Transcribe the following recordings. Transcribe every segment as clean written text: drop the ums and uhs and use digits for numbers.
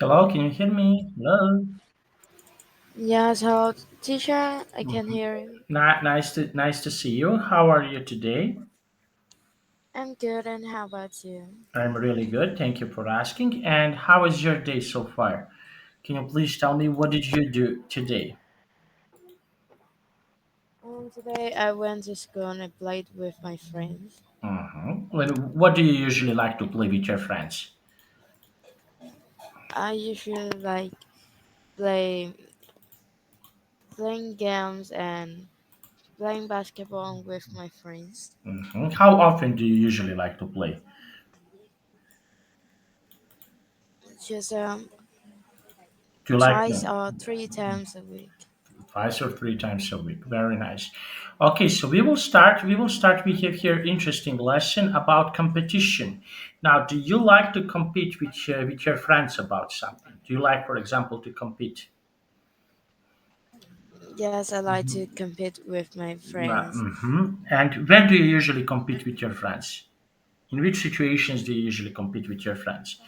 Hello, can you hear me? Hello. Yeah, so teacher, I can Mhm. hear you. Nice to see you. How are you today? I'm good, and how about you? I'm really good. Thank you for asking. And how is your day so far? Can you please tell me what did you do today? Today I went to school and I played with my friends. What do you usually like to play with your friends? I usually like play playing games and playing basketball with my friends. How often do you usually like to play? Just Do you like twice or three times a week. twice or three times a week? Very nice. Okay, so we will start. We have here interesting lesson about competition. Now, do you like to compete with your friends about something? Do you like, for example, to compete? Yes, I like to compete with my friends. And when do you usually compete with your friends? In which situations do you usually compete with your friends?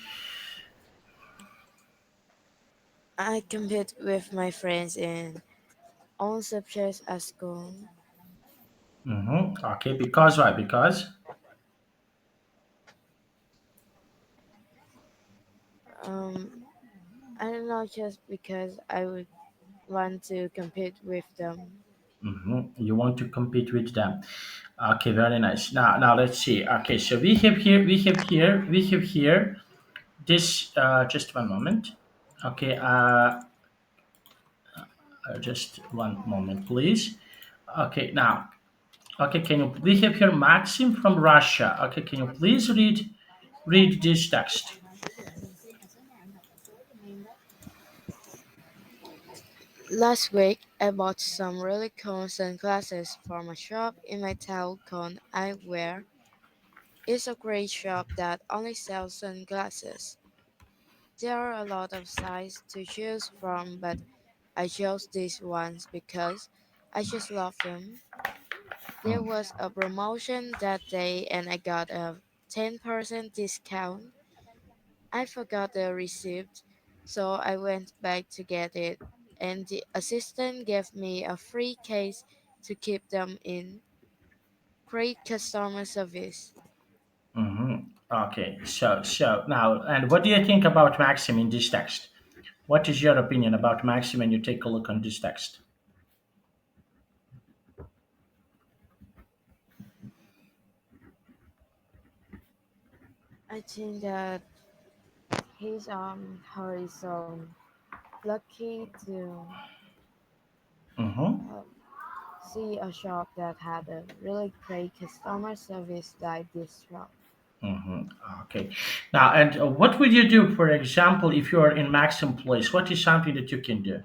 I compete with my friends in all subjects at school. Okay, because why? Because Um, I don't know, just because I would want to compete with them. you want to compete with them. Okay, very nice. Now let's see. Okay, so we have here this. Just one moment. Okay, just one moment, please. Okay, now. Okay, can you? We have here Maxim from Russia. Okay, can you please read this text? Last week, I bought some really cool sunglasses from a shop in my town called Eyewear. It's a great shop that only sells sunglasses. There are a lot of sizes to choose from, but I chose these ones because I just love them. There was a promotion that day and I got a 10% discount. I forgot the receipt, so I went back to get it, and the assistant gave me a free case to keep them in. Great customer service. Okay, so now, and what do you think about Maxim in this text? What is your opinion about Maxim when you take a look on this text? I think that he's so lucky to Mm-hmm. uh, see a shop that had a really great customer service like this shop. Mm-hmm. Okay. Now, and what would you do, for example, if you are in Maxim Place? What is something that you can do?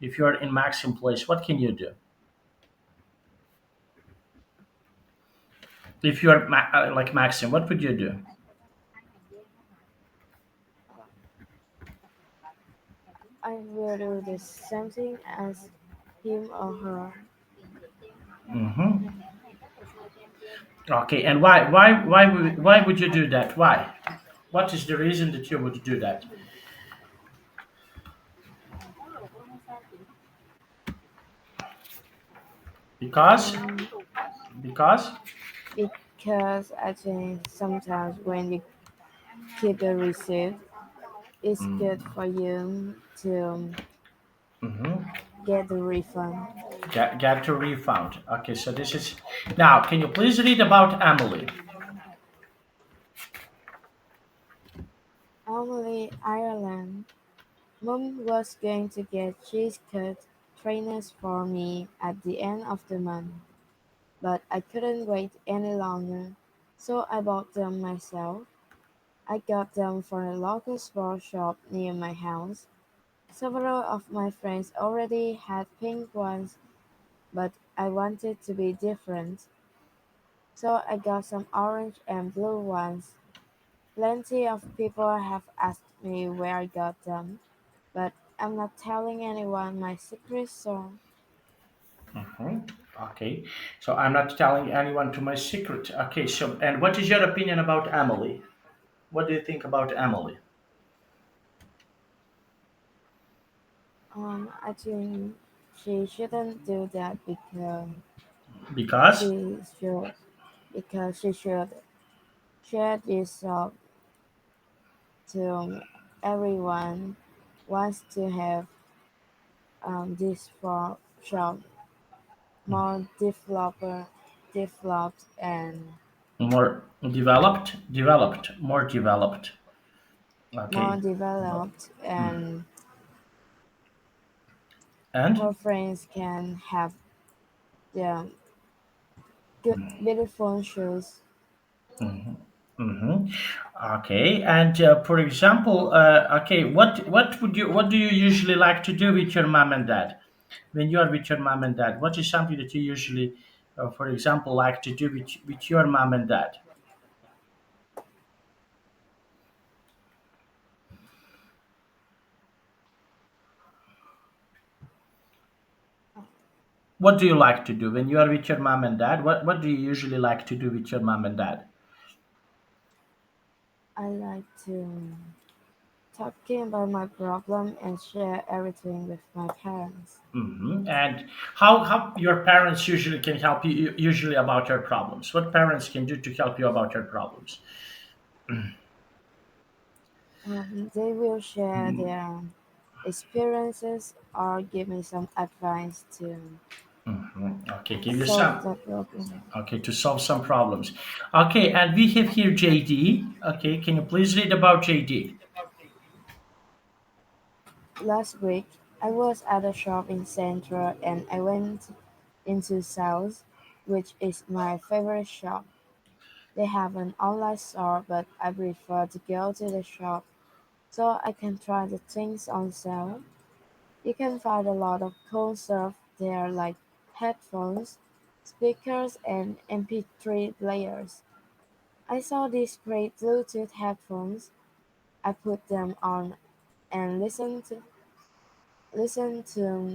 If you are in Maxim Place, what can you do? If you are like Maxim, what would you do? I will do the same thing as him or her. Mm-hmm. Okay, and why would you do that? Why? What is the reason that you would do that? Because Um, because because I think sometimes when you keep the receipt, it's good for you to Mhm. get the refund. Get to refund. Okay, so this is now. Can you please read about Emily? Only Ireland. Mom was going to get cheese cut trainers for me at the end of the month, but I couldn't wait any longer, so I bought them myself. I got them from a local sports shop near my house. Several of my friends already had pink ones, but I wanted to be different, so I got some orange and blue ones. Plenty of people have asked me where I got them, but I'm not telling anyone my secret, so Mhm. Okay, so I'm not telling anyone to my secret. Okay, so and what is your opinion about Emily? What do you think about Emily? I think she shouldn't do that Because she should she should share this up to everyone wants to have this for shop more developed and more more developed. more Okay. developed Mm. and And more friends can have the good beautiful shoes. mhm. Okay. And for example, okay, what do you usually like to do with your mom and dad when you are with your mom and dad? What is something that you usually, for example, like to do with your mom and dad? What do you like to do when you are with your mom and dad? What do you usually like to do with your mom and dad? I like to talking about my problem and share everything with my parents. And how your parents usually can help you usually about your problems? What parents can do to help you about your problems? They will share their experiences or give me some advice to Okay, give you solve some. the problem. Okay, to solve some problems. Okay, and we have here JD. Okay, can you please read about JD? Last week, I was at a shopping center and I went into South, which is my favorite shop. They have an online store, but I prefer to go to the shop so I can try the things on sale. You can find a lot of cool stuff there like headphones, speakers, and MP3 players. I saw these great Bluetooth headphones. I put them on and listened to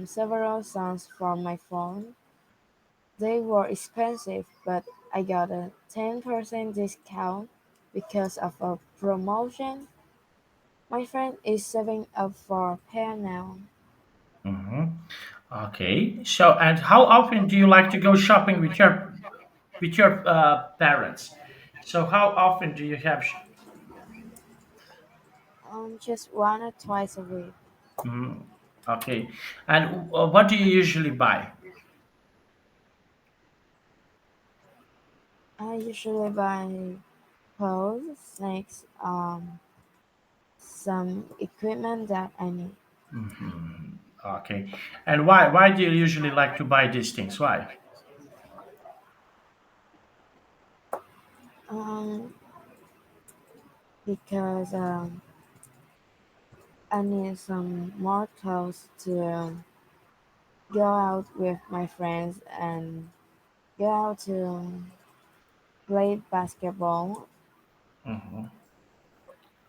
several songs from my phone. They were expensive, but I got a 10% discount because of a promotion. My friend is saving up for a pair now. Mm-hmm. Okay, so and how often do you like to go shopping with your parents? So how often do you have? Just one or twice a week. Mhm. Okay, and what do you usually buy? I usually buy clothes, snacks, some equipment that I need. Okay, and why do you usually like to buy these things? Why? Um, because I need some more clothes to go out with my friends and go out to play basketball.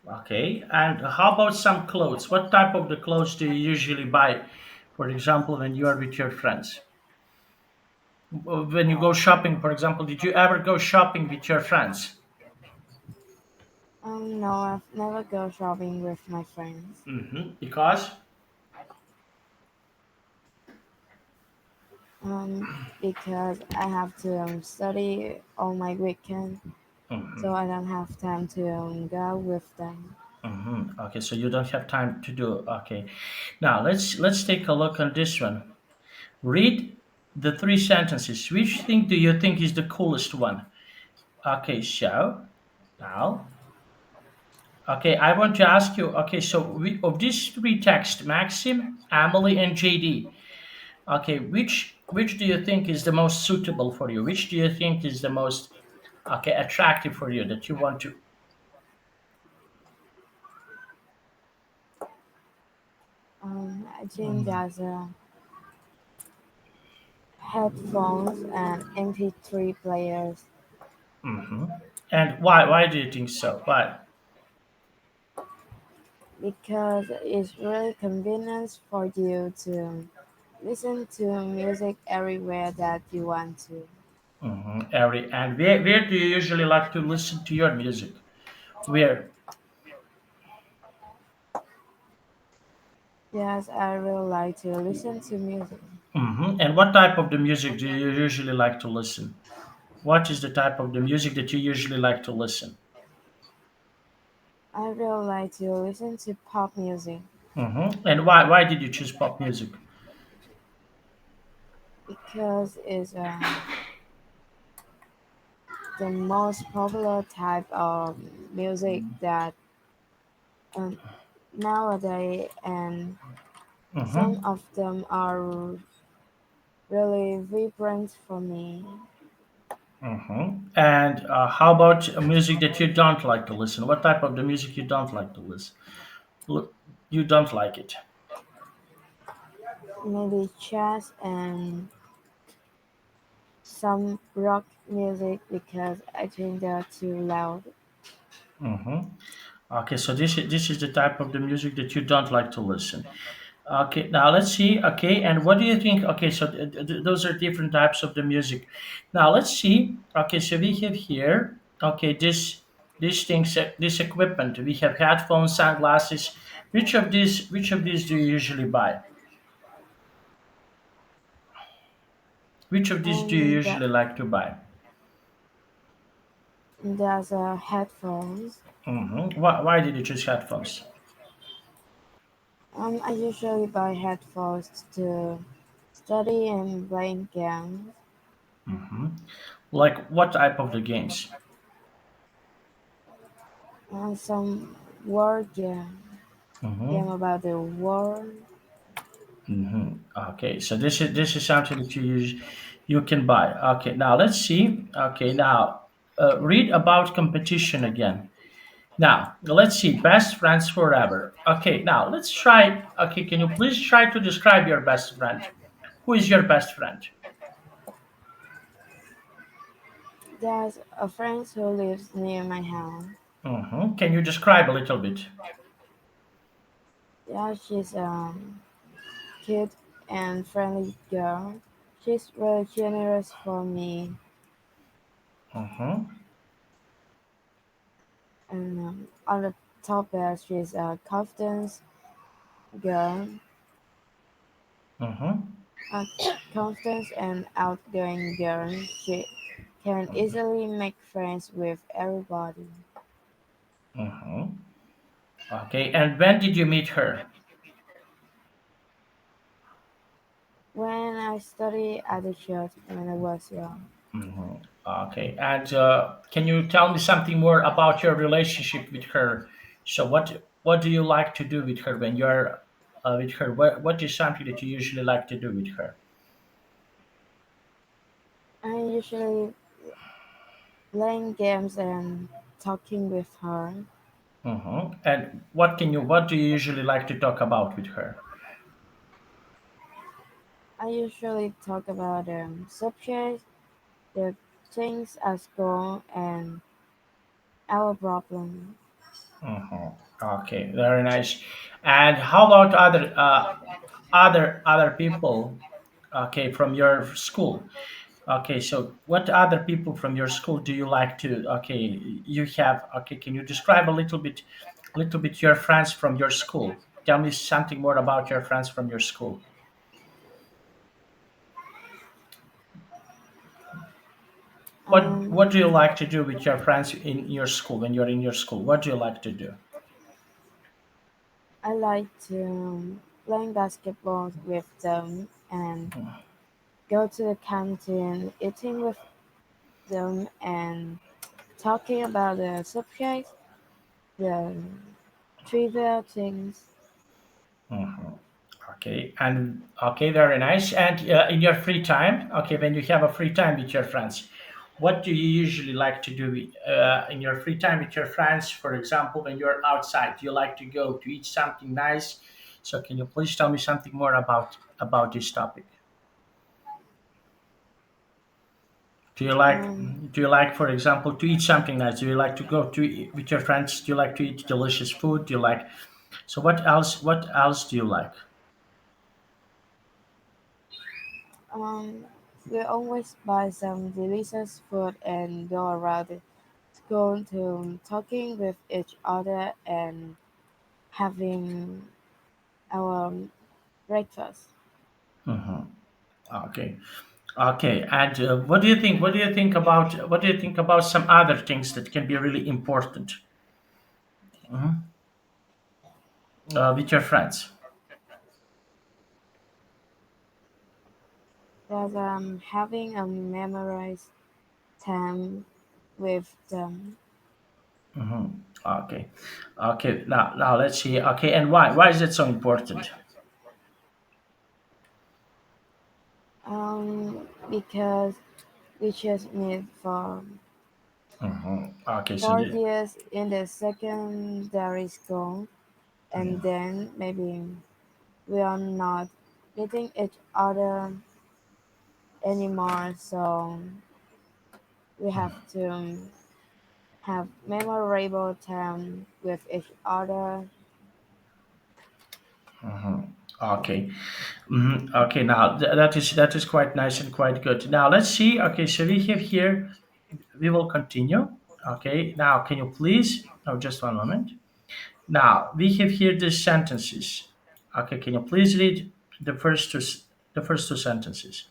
Okay, and how about some clothes? What type of the clothes do you usually buy? For example, when you are with your friends, when you go shopping, for example, did you ever go shopping with your friends? No, I've never go shopping with my friends. Because. Um, because I have to study all my weekend, so I don't have time to go out with them. Okay, so you don't have time to do. Okay, now let's take a look on this one. Read the three sentences. Which thing do you think is the coolest one? Okay, so now, okay, I want to ask you. Okay, so of these three texts, Maxim, Emily, and JD. Okay, which do you think is the most suitable for you? Which do you think is the most okay attractive for you that you want to? I think that's headphones and MP3 players And why do you think so? Why? because it's really convenient for you to listen to music everywhere that you want to. Every and where do you usually like to listen to your music? Where? Yes, I really like to listen to music. And what type of the music do you usually like to listen? What is the type of the music that you usually like to listen? I really like to listen to pop music And why did you choose pop music? because it's the most popular type of music that um, nowadays, and some Mm-hmm. of them are really vibrant for me. And how about music that you don't like to listen? What type of the music you don't like to listen? You don't like it. Maybe jazz and some rock music because I think they're too loud. Mm-hmm. Okay, so this is the type of the music that you don't like to listen. Okay, now let's see. Okay, and what do you think? Okay, so those are different types of the music. Now let's see. Okay, so we have here. Okay, these things, this equipment. We have headphones, sunglasses. Which of these do you usually buy? Which of these do you That usually like to buy? there's headphones. Why did you choose headphones? I usually buy headphones to study and playing games. Like what type of the games? Some war game Mm-hmm. about the war. Okay, so this is something that you can buy. Okay, now let's see. Okay, now read about competition again. Now let's see. Best friends forever. Okay, now let's try. Okay, can you please try to describe your best friend? Who is your best friend? There's a friend who lives near my house. Can you describe a little bit? Yeah, she's cute and friendly girl. She's really generous for me, Mm-hmm. and on the top there, she's a confident girl, Mm-hmm. a confident and outgoing girl. She can easily make friends with everybody. Mm-hmm. Okay, and when did you meet her? When I studied at the church when I was young, Okay, and can you tell me something more about your relationship with her? So, what do you like to do with her when you're with her? What is something that you usually like to do with her? I usually playing games and talking with her. And what do you usually like to talk about with her? I usually talk about subjects, the things at school, and our problem. Okay, very nice. And how about other people? Okay, from your school. Okay, so what other people from your school do you like to? Okay, you have. Okay, can you describe a little bit your friends from your school? Tell me something more about your friends from your school. What do you Um, like to do with your friends in your school when you're in your school? What do you like to do? I like to playing basketball with them and go to the canteen, eating with them, and talking about the subjects, the trivial things. Mhm. Okay, and okay, very nice. And in your free time, okay, when you have a free time with your friends, what do you usually like to do in your free time with your friends? For example, when you're outside, do you like to go to eat something nice? So, can you please tell me something more about this topic? Do you like Um, do you like, for example, to eat something nice? Do you like to go to with your friends? Do you like to eat delicious food? Do you like so? What else do you like? um, we always buy some delicious food and go around the school to talking with each other and having our breakfast. Okay. Okay. And what do you think? What do you think about some other things that can be really important with your friends? That having a memorized time with them. Okay. Okay. Now let's see. Okay. And why? Why is it so important? Because we just meet for Okay. 4 years in the secondary school, and then maybe we are not meeting each other anymore, so we have to have memorable time with each other. Okay. Okay. Now that is quite nice and quite good. Now let's see. Okay. So we have here. We will continue. Okay. Now can you please? Oh, just one moment. Now we have here the sentences. Okay. Can you please read the first two the first two sentences?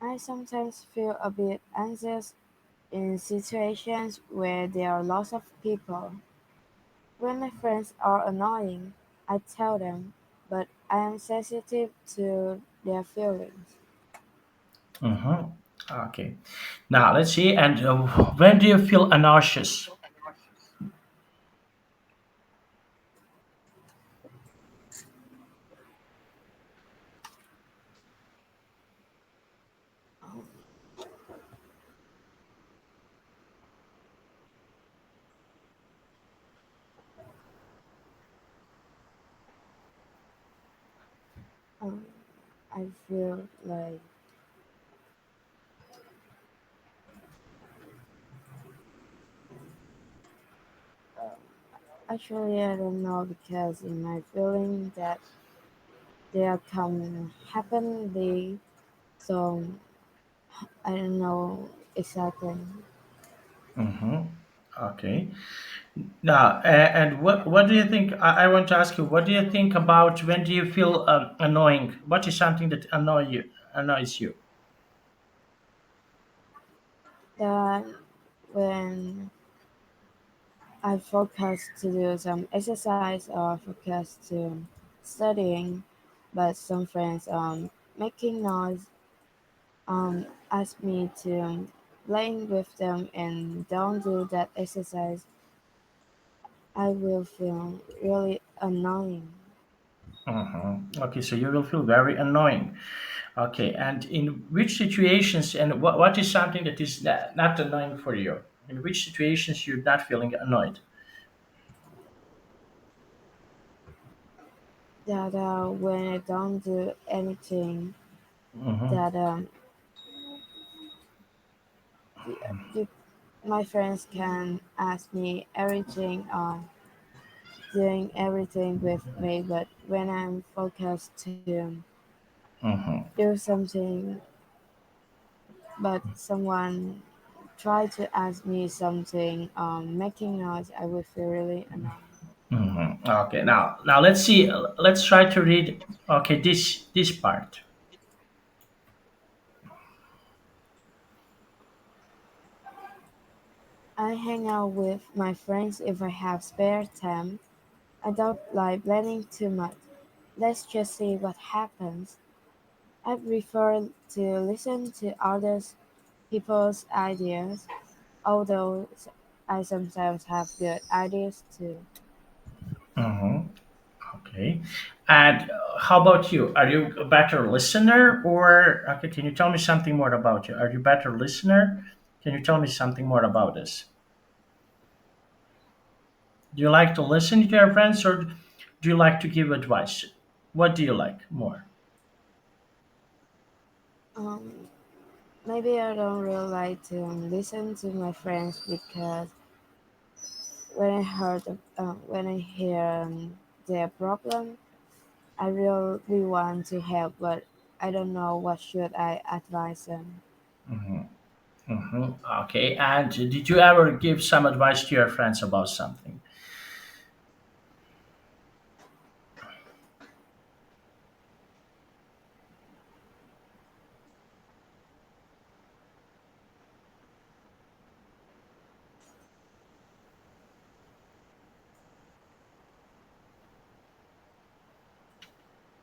I sometimes feel a bit anxious in situations where there are lots of people. When my friends are annoying, I tell them, but I am sensitive to their feelings. Mm-hmm. Okay. Now let's see. And when do you feel nauseous? Um, I feel like actually I don't know because in my feeling that they are come happenly, so I don't know exactly. Mm-hmm. Okay. Now, and what do you think? I want to ask you, what do you think about when do you feel annoying? What is something that annoys you? That when I focus to do some exercise or focus to studying, but some friends making noise ask me to playing with them and don't do that exercise, I will feel really annoying. Okay, so you will feel very annoying. Okay, and in which situations and what is something that is not annoying for you? In which situations you're not feeling annoyed? That when I don't do anything, Mm-hmm. that you, you, my friends can ask me everything on doing everything with me, but when I'm focused to Mm-hmm. do something, but someone try to ask me something, making noise, I will feel really annoyed. Okay, now let's see. Let's try to read. Okay, this part. I hang out with my friends if I have spare time. I don't like planning too much. Let's just see what happens. I prefer to listen to others people's ideas, although I sometimes have good ideas too. Mm-hmm. Okay. And how about you? Are you a better listener or okay, can you tell me something more about you? Are you a better listener? Can you tell me something more about this? Do you like to listen to your friends or do you like to give advice? What do you like more? Um, Maybe I don't really like to listen to my friends because when I hear their problem, I really want to help, but I don't know what should I advise them. Okay. And did you ever give some advice to your friends about something?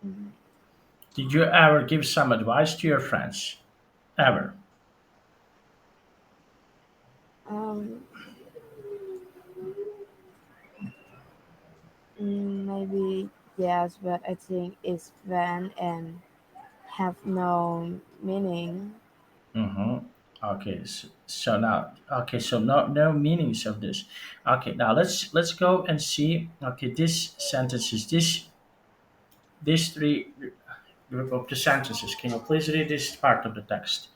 Mm, Did you ever give some advice to your friends? Ever? Um, Maybe yes, but I think it's vain and have no meaning. Mm-hmm. Okay, so now, okay, so no meanings of this. Okay, now let's go and see. Okay, this sentences, these three group of the sentences. Can you please read this part of the text?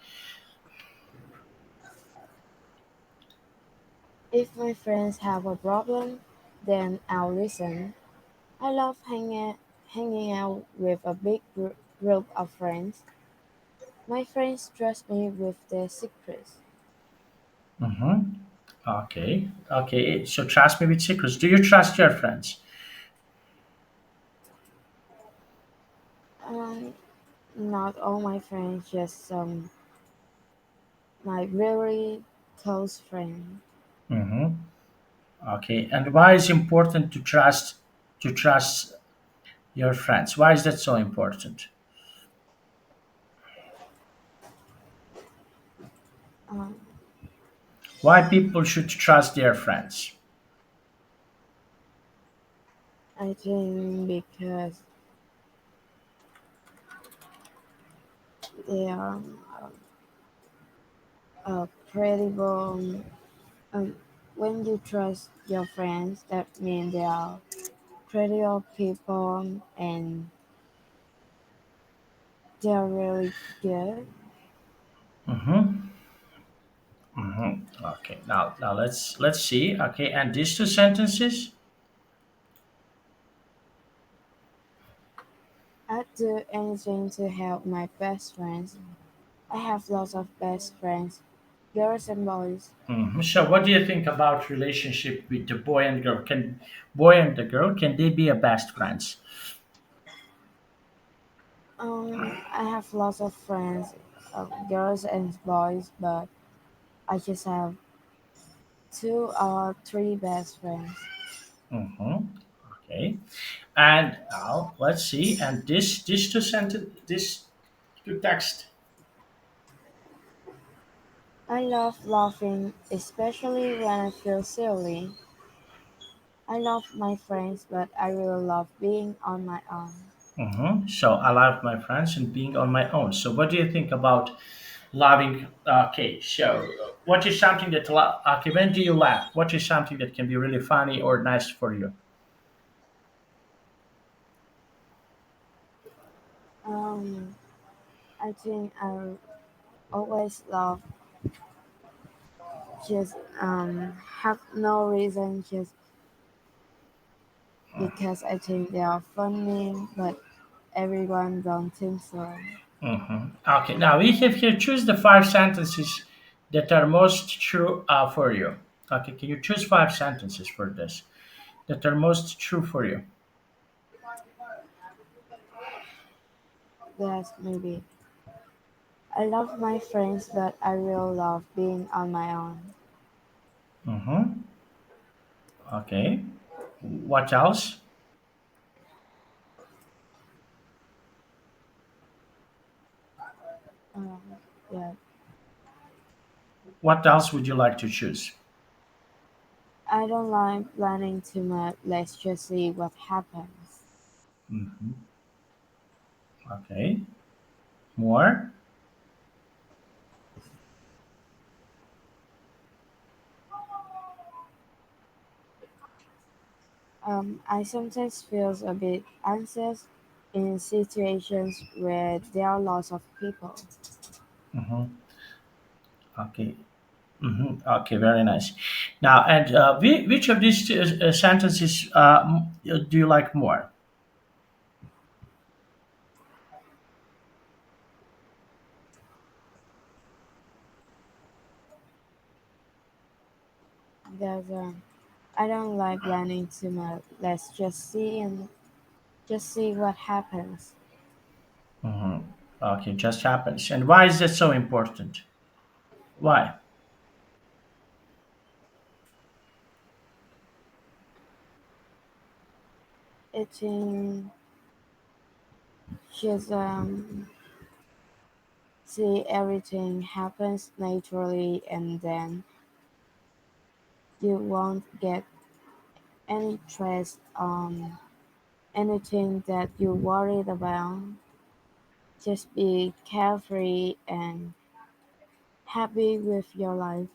If my friends have a problem, then I'll listen. I love hanging out with a big group of friends. My friends trust me with their secrets. Mm-hmm. Okay, okay. So trust me with secrets. Do you trust your friends? Um, Not all my friends, just some my really close friends. Mm-hmm. Okay, and why is important to trust your friends? Why is that so important? Um, Why people should trust their friends? I think because they are credible. Um, when you trust your friends, that means they are credible people and they are really good. Mm-hmm. Mm-hmm. Okay. Now let's see. Okay, and these two sentences. I'd do anything to help my best friends. I have lots of best friends, girls and boys. Mhm. So, what do you think about relationship with the boy and girl? Can boy and the girl can they be a best friends? I have lots of friends, girls and boys, but I just have two or three best friends. Mm-hmm. Okay. And now let's see. And this two sentence this two text. I love laughing, especially when I feel silly. I love my friends, but I really love being on my own. Mm-hmm. So I love my friends and being on my own. So what do you think about loving? Okay. So what is something that okay? When do you laugh? What is something that can be really funny or nice for you? Um, I think I always love just have no reason just because I think they are funny, but everyone don't think so. Mhm. Okay, now we have here choose the five sentences that are most true for you. Okay, can you choose five sentences for this that are most true for you? That's maybe. I love my friends, but I really love being on my own. Mm-hmm. Okay. What else? Um, yeah, What else would you like to choose? I don't like planning too much. Let's just see what happens. Hmm. Okay. More? I sometimes feel a bit anxious in situations where there are lots of people. Mm-hmm. Okay. Mm-hmm. Okay, very nice. Now, and which of these sentences do you like more? There's I don't like planning too much. Let's just see and just see what happens. Mm-hmm. Okay, just happens. And why is that so important? Why? Eating Just see everything happens naturally, and then you won't get any stress on anything that you're worried about. Just be carefree and happy with your life.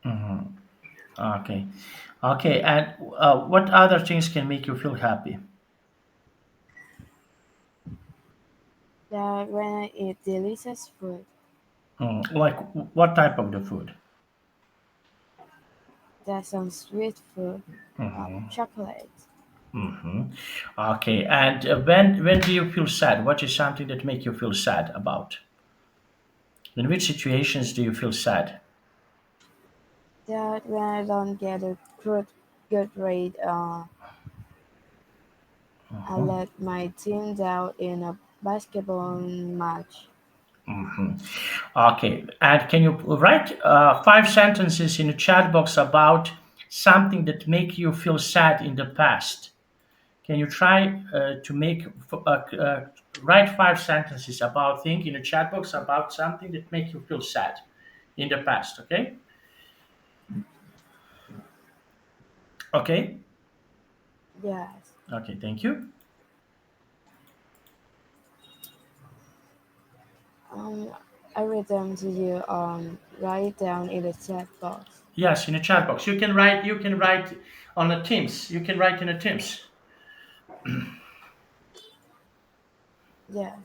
Mhm. Okay. Okay. And what other things can make you feel happy? That when I eat delicious food, Like what type of the food? that's some sweet food, chocolate. Hmm. Okay. And when do you feel sad? What is something that make you feel sad about? In which situations do you feel sad? That when I don't get a good grade, I let my team down in a basketball match. Hmm. Okay. And can you write 5 sentences in a chat box about something that make you feel sad in the past? Can you try to write 5 sentences about think in a chat box about something that make you feel sad in the past? Okay. Okay. Yes. Okay. Thank you. Um, I read them to you. Write it down in the chat box. Yes, in a chat box. You can write. You can write on a Teams. You can write in a Teams. Yeah.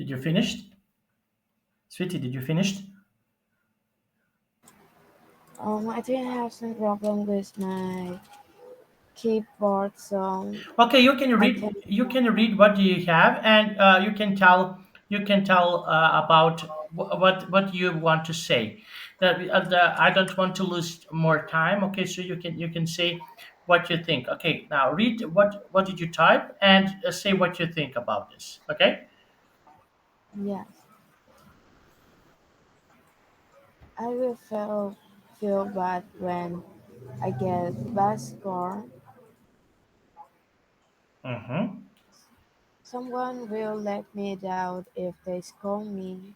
Did you finish? Sweetie, did you finish? I think I have some problem with my keyboard, so Okay, I can. you can read what do you have, and you can tell about what you want to say. I don't want to lose more time. Okay, so you can say what you think. Okay, now read what did you type and say what you think about this. Okay. Yes, I will feel bad when I get bad score. Mm-hmm. Someone will let me down if they score me.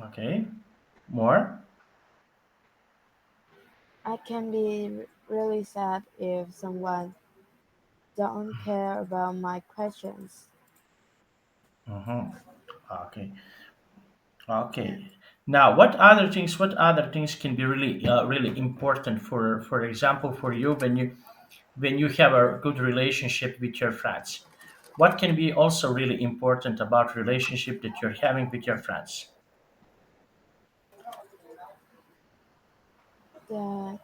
Okay. More. I can be really sad if someone don't care about my questions. Mm-hmm. Okay. Okay. Now, what other things? What other things can be really, really important for example, for you when you have a good relationship with your friends? What can be also really important about relationship that you're having with your friends? That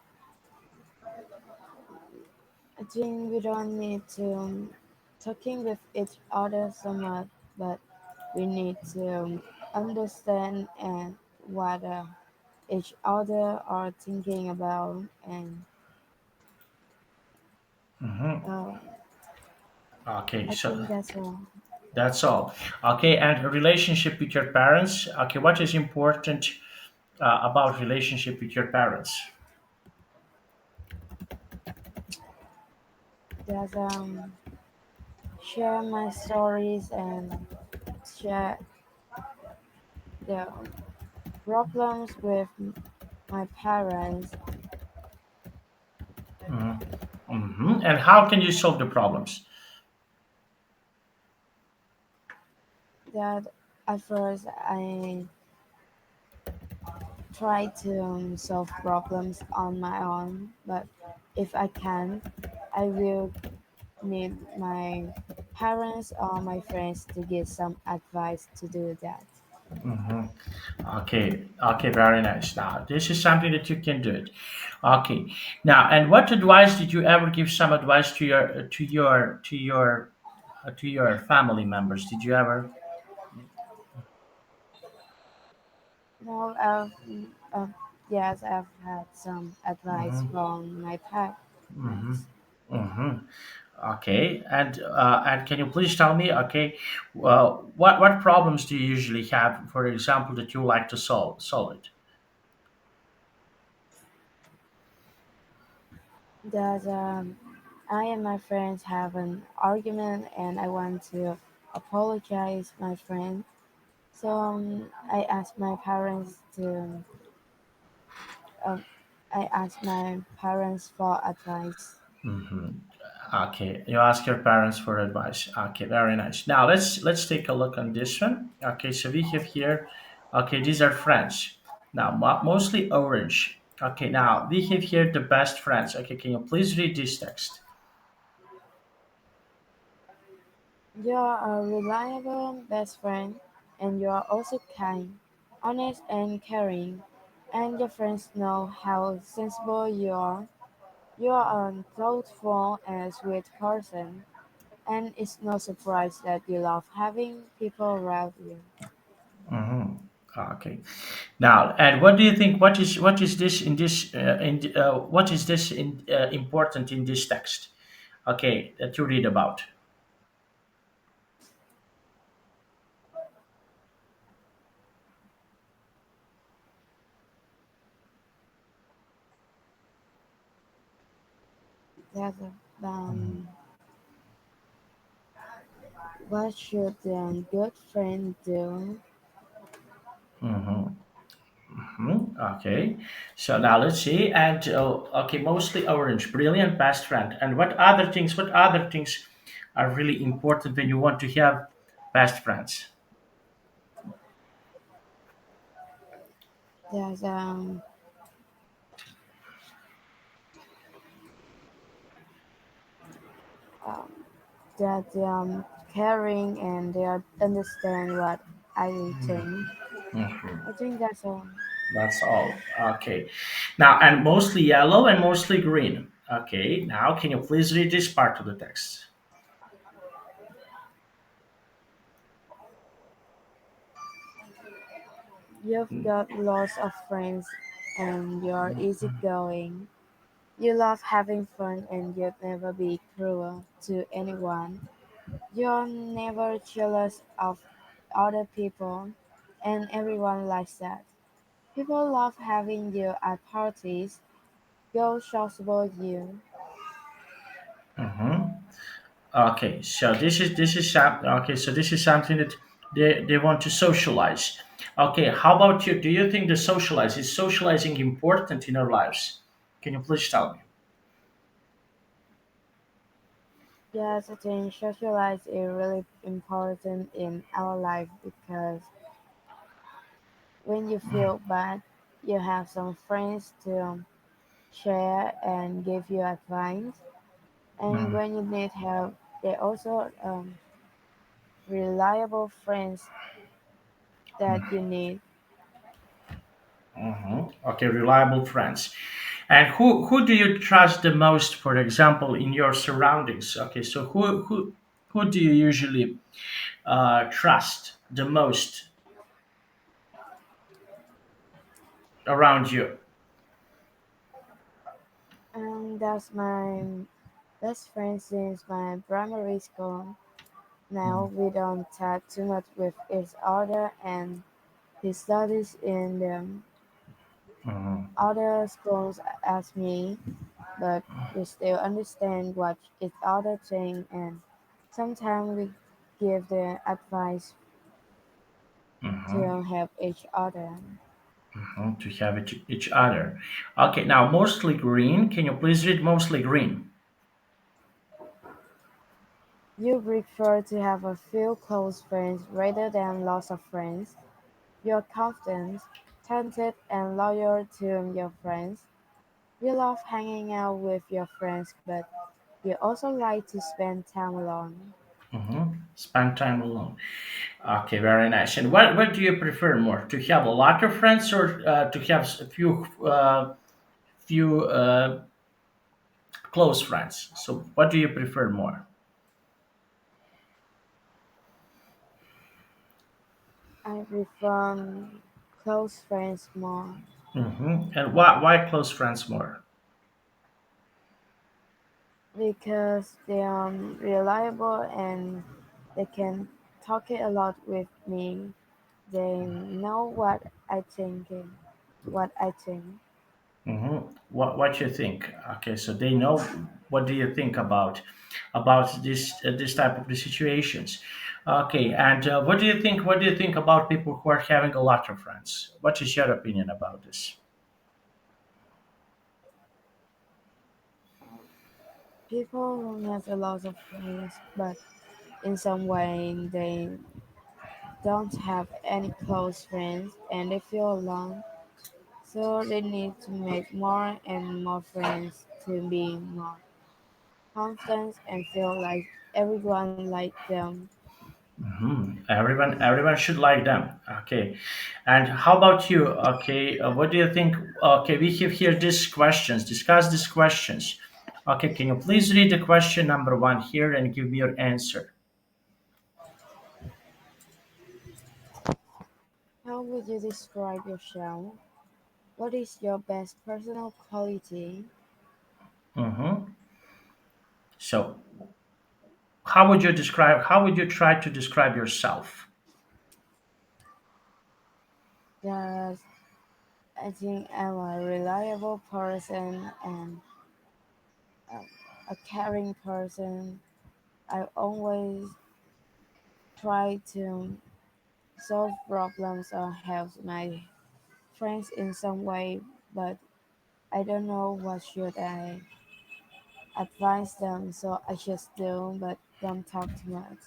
I think we don't need to talking with each other so much, but we need to understand and what each other are thinking about, and Hmm. uh, Okay, I so think that's all. that's all. Okay, and a relationship with your parents. Okay, what is important about relationship with your parents? Just share my stories and share the problems with my parents. Hmm. And how can you solve the problems? That at first I try to solve problems on my own, but if I can't, I will need my parents or my friends to give some advice to do that. Hmm. Okay, okay, very nice. Now, this is something that you can do it. Okay. Now, and what advice did you ever give some advice to to your family members? Did you ever? No, yes, I've had some advice from my parents. Hmm. Okay, and can you please tell me? Okay, what problems do you usually have? For example, that you like to solve it. That I and my friends have an argument and I want to apologize my friend. So I asked my parents to um, I asked my parents for advice. Okay, you ask your parents for advice. Okay, very nice. Now let's take a look on this one. Okay, so we have here. Okay, these are friends. Now mostly orange. Okay, now we have here the best friends. Okay, can you please read this text? You are a reliable best friend and you are also kind, honest and caring, and your friends know how sensible you are. You are a thoughtful and sweet person, and it's no surprise that you love having people around you. Mm-hmm. Okay. Now, and what do you think? What is this in this what is this in important in this text? Okay, that you read about. That's what should a good friend do? Mm-hmm. Okay, so now let's see. And okay, mostly orange, brilliant best friend. And what other things? What other things are really important when you want to have best friends? There's that they are caring and they are understand what I think. Mhm. I think that's all. That's all. Okay. Now, and mostly yellow and mostly green. Okay. Now, can you please read this part of the text? You've got lots of friends and you're easygoing. You love having fun and you'd never be cruel to anyone. You're never jealous of other people, and everyone likes that. People love having you at parties. Girls shout about you. Mm-hmm. Okay, so okay. So this is something that they want to socialize. Okay, how about you? Do you think the socialize is socializing important in our lives? Can you please tell me? Yes, I think socialize is really important in our life because when you feel bad, you have some friends to share and give you advice. And when you need help, they also reliable friends that you need. Mm-hmm. Okay, reliable friends. And who do you trust the most? For example, in your surroundings. Okay, so who do you usually trust the most around you? And that's my best friend since my primary school. Now we don't chat too much with each other, and he studies in the Mhm. other schools as me, but we still understand what each other think, and sometimes we give the advice Mhm. to help each other. To have each other. Okay, now mostly green. Can you please read mostly green? You prefer to have a few close friends rather than lots of friends. You're confident, talented, and loyal to your friends. You love hanging out with your friends, but you also like to spend time alone. Spend time alone. Okay, very nice. And what do you prefer more? To have a lot of friends or to have a few close friends? So what do you prefer more? I prefer close friends more And why close friends more? because they are reliable and they can talk it a lot with me. They know what I think. What you think? Okay, so they know what do you think about this type of the situations. Okay, and what do you think? What do you think about people who are having a lot of friends? What is your opinion about this? People who have a lot of friends, but in some way they don't have any close friends and they feel alone. So they need to make more and more friends to be more confident and feel like everyone like them. Everyone should like them. Okay, and how about you? Okay, what do you think? Okay, we have here these questions. Discuss these questions. Okay, can you please read the question number one here and give me your answer? How would you describe yourself? What is your best personal quality? Mm-hmm. So, how would you describe? How would you try to describe yourself? That I think I'm a reliable person and um, a caring person. I always try to solve problems or help my friends in some way, but I don't know what should I advise them, so I just do, but don't talk too much.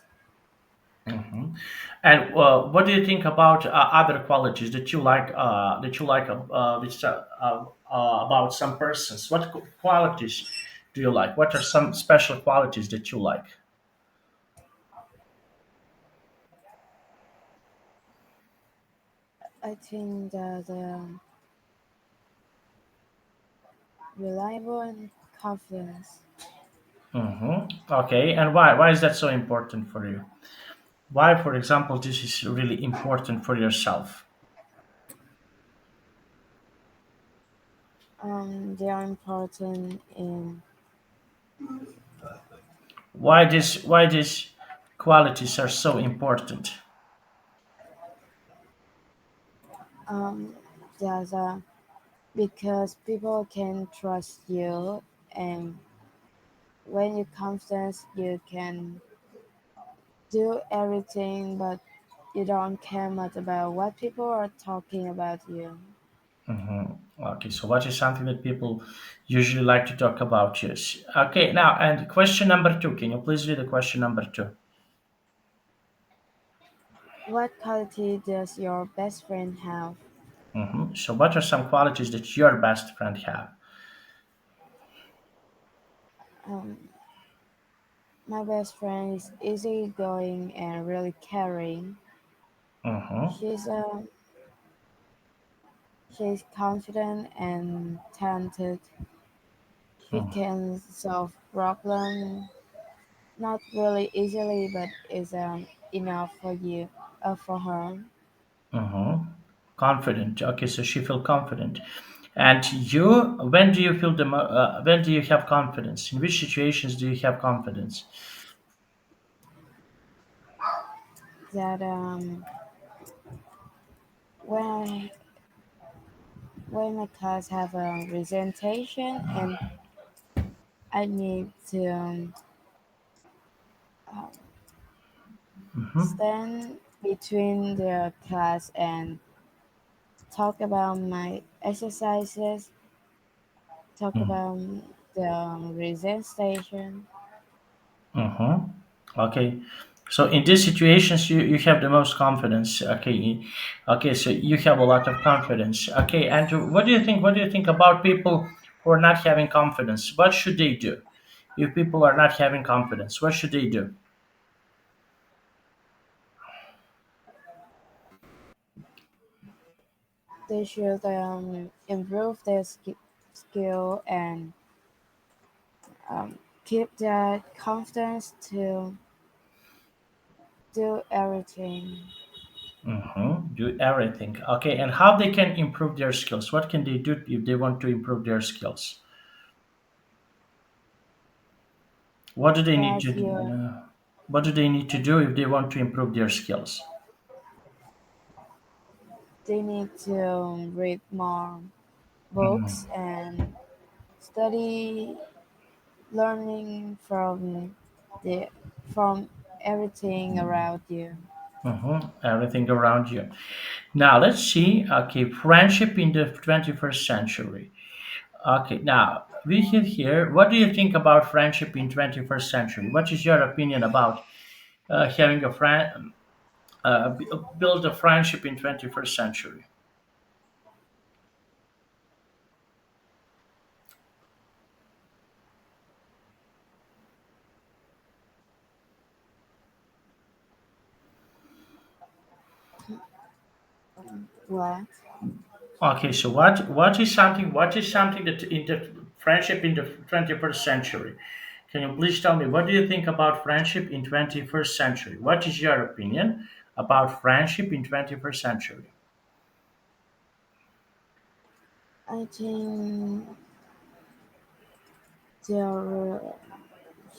Mhm. And what do you think about other qualities that you like? About some persons? What qualities do you like? What are some special qualities that you like? I think that reliable and confidence. Okay, and why is that so important for you? Why, for example, this is really important for yourself? They are important in Why these qualities are so important? um, that because people can trust you, and when you're confident, you can do everything, but you don't care much about what people are talking about you. Okay, so what is something that people usually like to talk about? Yes. Okay, now, and question number two. Can you please read the question number two? What quality does your best friend have? So, what are some qualities that your best friend have? Um, my best friend is easygoing and really caring. Mm-hmm. She's she's confident and talented. She can solve problems not really easily, but is enough for you, for her. Mm-hmm. Confident. Okay, so she feel confident. And you, when do you feel when do you have confidence? In which situations do you have confidence? That when when my class have a presentation and I need to uh, stand between the class and talk about my exercises, talk about the presentation. Mm-hmm. Okay. So in these situations, you have the most confidence. Okay. Okay. So you have a lot of confidence. Okay. And what do you think? What do you think about people who are not having confidence? What should they do? If people are not having confidence, what should they do? They should improve their skill and keep that confidence to do everything. Do everything. Okay. And how they can improve their skills? What can they do if they want to improve their skills? What do they need As to do? you, What do they need to do if they want to improve their skills? they need to read more books and study, learning the from everything around you. Everything around you. Now let's see. Okay, friendship in the 21st century. Okay, now we have here. What do you think about friendship in 21st century? What is your opinion about having a friend, build a friendship in 21st century? What? Okay, so what is something that in the friendship in the 21st century? Can you please tell me what do you think about friendship in 21st century? What is your opinion about friendship in 21st century? I think they're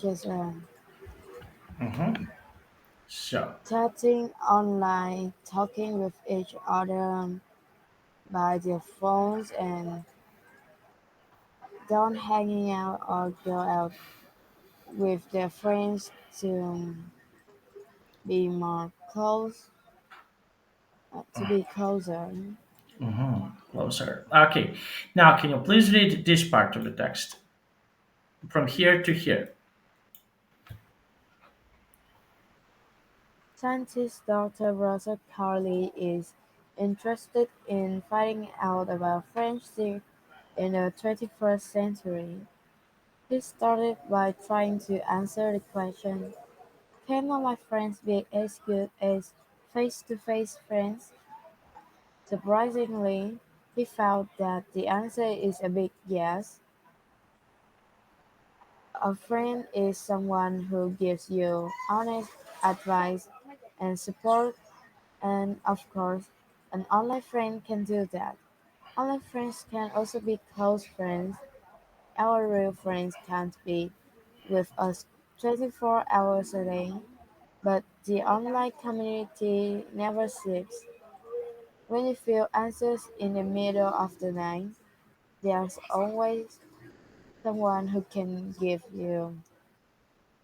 just So, chatting online, talking with each other by their phones, and don't hanging out or go out with their friends to be more close, to be closer. closer. Okay. Now, can you please read this part of the text from here to here? Santi's daughter Rosa Carly is interested in finding out about friendship in the 21st century. He started by trying to answer the question, can all my friends be as good as face-to-face friends? Surprisingly, he found that the answer is a big yes. A friend is someone who gives you honest advice and support, and of course, an online friend can do that. Online friends can also be close friends. Our real friends can't be with us 24 hours a day, but the online community never sleeps. When you feel anxious in the middle of the night, there's always someone who can give you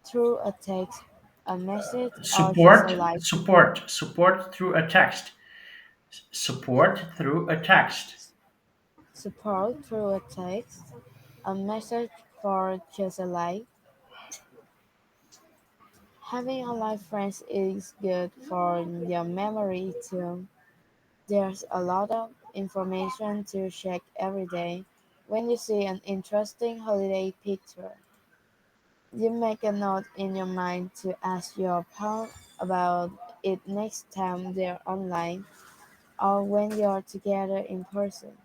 through a text, a message, or just a Support, light support through a text. Support through a text. support through a text, a message, for just a like. Having online friends is good for your memory too. There's a lot of information to check every day. When you see an interesting holiday picture, you make a note in your mind to ask your pal about it next time they're online or when you're together in person.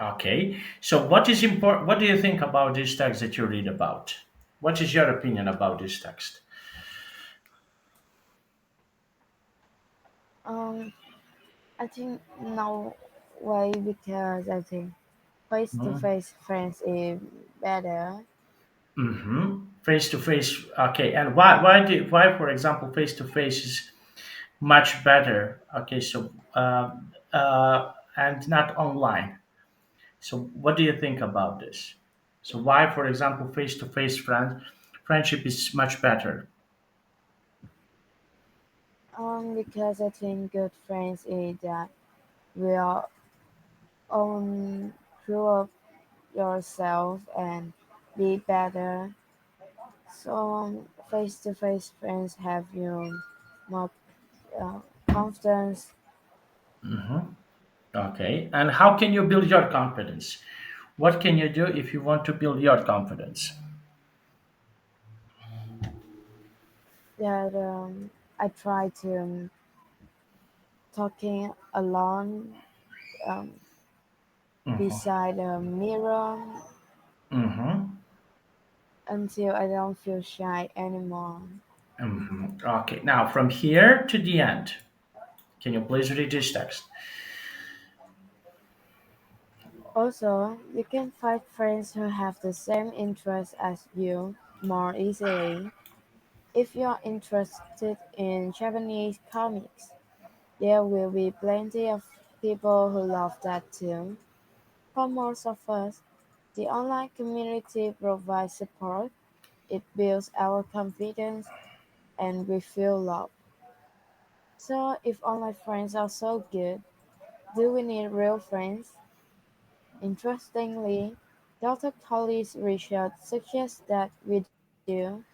Okay. So, what is important? What do you think about this text that you read about? What is your opinion about this text? Um, I think no way because I think face-to-face friends is better. Mm-hmm. Face to face. Okay. And why for example face to face is much better? Okay. So and not online. So what do you think about this? So why for example face to face friendship is much better? Because I think good friends is that we are own grow up yourself and be better. So face-to-face friends have you more confidence. Okay. And how can you build your confidence? What can you do if you want to build your confidence? That I try to talking alone um, beside a mirror Mm-hmm. until I don't feel shy anymore. Mm-hmm. Okay. Now from here to the end, can you please read this text? Also, you can find friends who have the same interests as you more easily. If you're interested in Japanese comics, there will be plenty of people who love that too. For most of us, the online community provides support, it builds our confidence, and we feel loved. So, if online friends are so good, do we need real friends? Interestingly, Dr. Collins' research suggests that we do.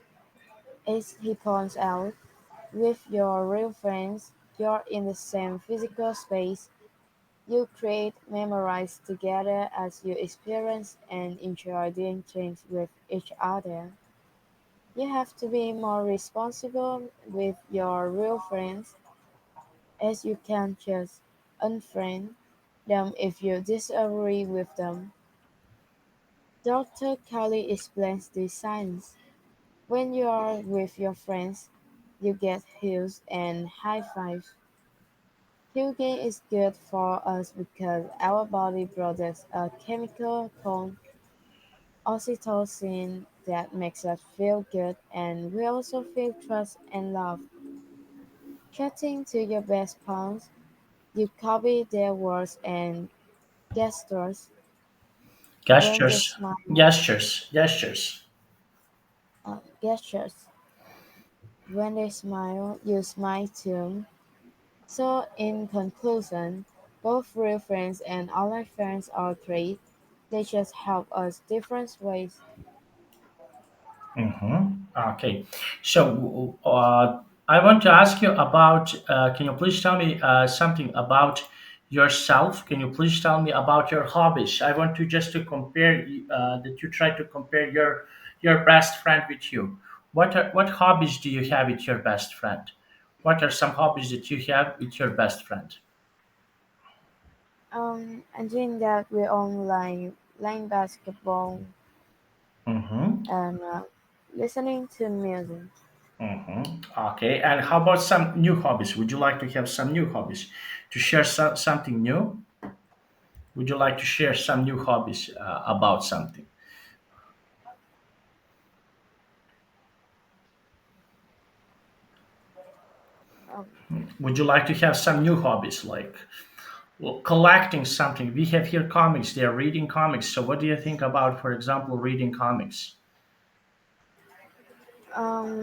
As he points out, with your real friends, you're in the same physical space. You create memories together as you experience and enjoy doing things with each other. You have to be more responsible with your real friends, as you can't just unfriend them if you disagree with them. Dr. Kelly explains the science. When you are with your friends, you get hugs and high fives. Hugging is good for us because our body produces a chemical called oxytocin that makes us feel good, and we also feel trust and love. Chatting to your best friends, you copy their words and gestures. When they Gestures, smile, gestures. gestures. When they smile, you smile too. So, in conclusion, both real friends and online friends are great. They just help us different ways. Okay. So I want to ask you about. Can you please tell me something about yourself? Can you please tell me about your hobbies? I want to just to compare that you try to compare your best friend with you. What hobbies do you have with your best friend? What are some hobbies that you have with your best friend? I think that we own like playing basketball Mm-hmm. and listening to music. Mm-hmm. Okay. And how about some new hobbies? Would you like to have some new hobbies to share something new? Would you like to share some new hobbies about something? Um, Would you like to have some new hobbies like well, collecting something? We have here comics. They are reading comics. So, what do you think about, for example, reading comics?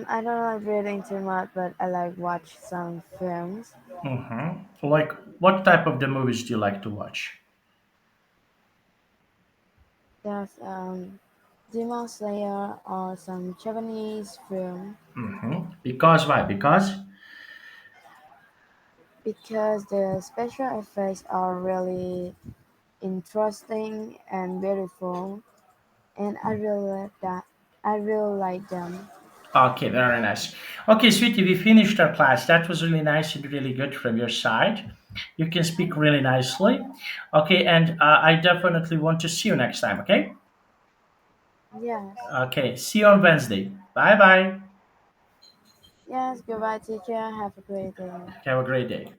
I don't like reading too much, but I like watch some films. Mm-hmm. Like, what type of the movies do you like to watch? There's Demon Slayer or some Japanese film Mm-hmm. Because why? Because because the special effects are really interesting and beautiful, and I really like that. I really like them. okay, very nice. Okay, sweetie, we finished our class. That was really nice and really good from your side. You can speak really nicely. Okay, and I definitely want to see you next time. Okay. Yes. Okay. See you on Wednesday. Bye bye. Yes. Goodbye, teacher. Have a great day. Have a great day.